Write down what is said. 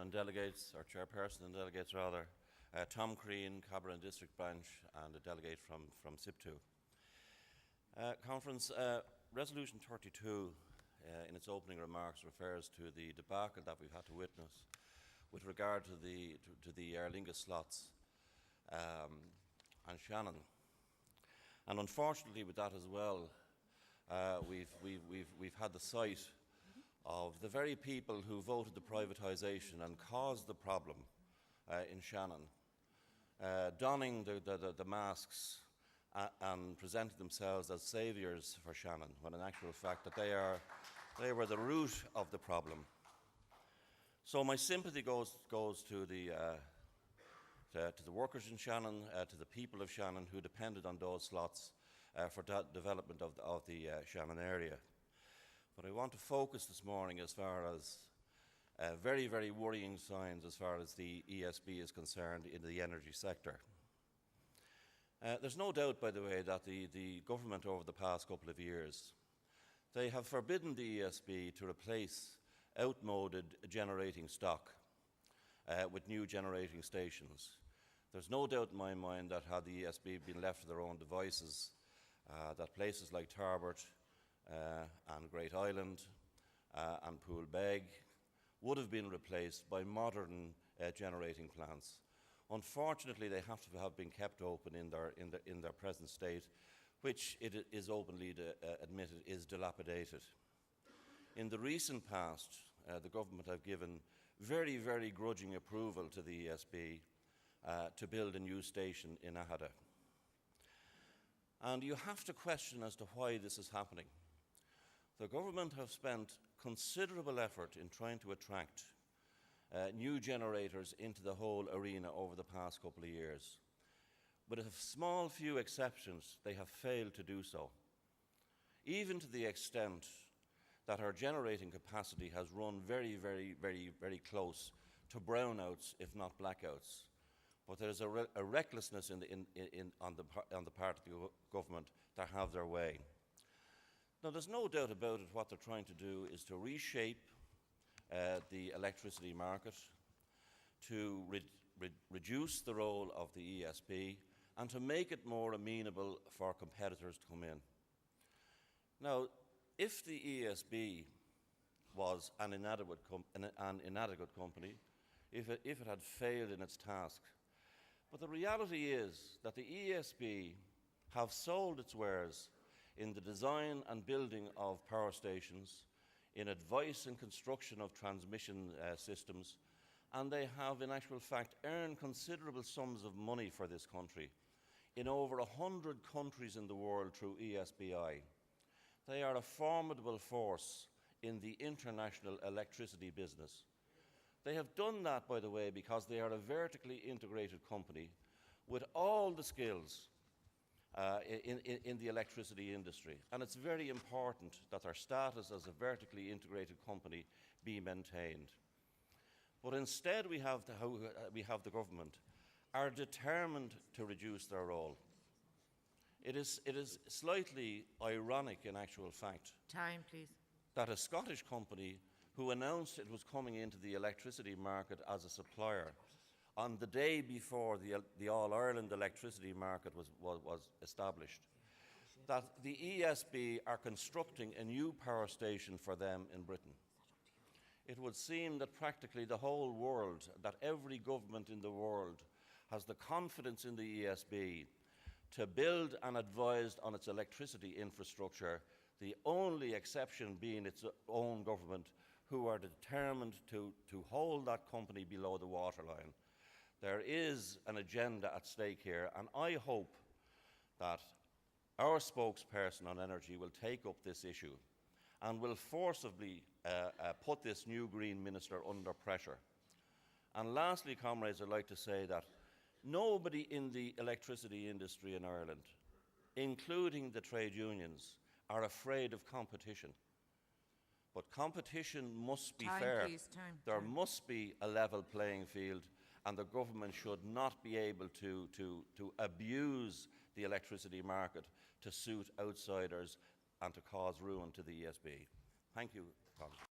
and delegates, or chairperson and delegates rather, Tom Creen, Cabra and District Branch, and a delegate from SIP2. Conference, Resolution 32 in its opening remarks refers to the debacle that we've had to witness with regard to the Aer Lingus slots and Shannon. And unfortunately with that as well, we've had the sight of the very people who voted the privatisation and caused the problem in Shannon, donning the masks and presenting themselves as saviours for Shannon, when in actual fact that they were the root of the problem. So my sympathy goes to the workers in Shannon, to the people of Shannon who depended on those slots for development of the Shannon area. But I want to focus this morning as far as very, very worrying signs as far as the ESB is concerned in the energy sector. There's no doubt, by the way, that the government over the past couple of years, they have forbidden the ESB to replace outmoded generating stock with new generating stations. There's no doubt in my mind that had the ESB been left to their own devices, that places like Tarbert and Great Island and Poolbeg would have been replaced by modern generating plants. Unfortunately, they have to have been kept open in their present state, which it is openly admitted is dilapidated. In the recent past, the government have given very, very grudging approval to the ESB to build a new station in Ahada. And you have to question as to why this is happening. The government have spent considerable effort in trying to attract new generators into the whole arena over the past couple of years. With a small few exceptions, they have failed to do so, even to the extent that our generating capacity has run very, very, very, very close to brownouts, if not blackouts. But there is a recklessness on the part of the government to have their way. Now, there's no doubt about it, what they're trying to do is to reshape the electricity market, to reduce the role of the ESB, and to make it more amenable for competitors to come in. Now, if the ESB was an inadequate company, if it had failed in its task, but the reality is that the ESB have sold its wares in the design and building of power stations, in advice and construction of transmission systems, and they have in actual fact earned considerable sums of money for this country in over 100 countries in the world through ESBI. They are a formidable force in the international electricity business. They have done that, by the way, because they are a vertically integrated company with all the skills in the electricity industry. And it's very important that their status as a vertically integrated company be maintained. But instead we have the government are determined to reduce their role. It is slightly ironic in actual fact Time, please. that a Scottish company who announced it was coming into the electricity market as a supplier on the day before the All-Ireland electricity market was established, that the ESB are constructing a new power station for them in Britain. It would seem that practically the whole world, that every government in the world has the confidence in the ESB to build and advise on its electricity infrastructure, the only exception being its own government, who are determined to hold that company below the waterline. There is an agenda at stake here, and I hope that our spokesperson on energy will take up this issue and will forcibly put this new Green Minister under pressure. And lastly, comrades, I'd like to say that nobody in the electricity industry in Ireland, including the trade unions, are afraid of competition. But competition must be fair. Please, there must be a level playing field, and the government should not be able to abuse the electricity market to suit outsiders and to cause ruin to the ESB. Thank you, Congressman.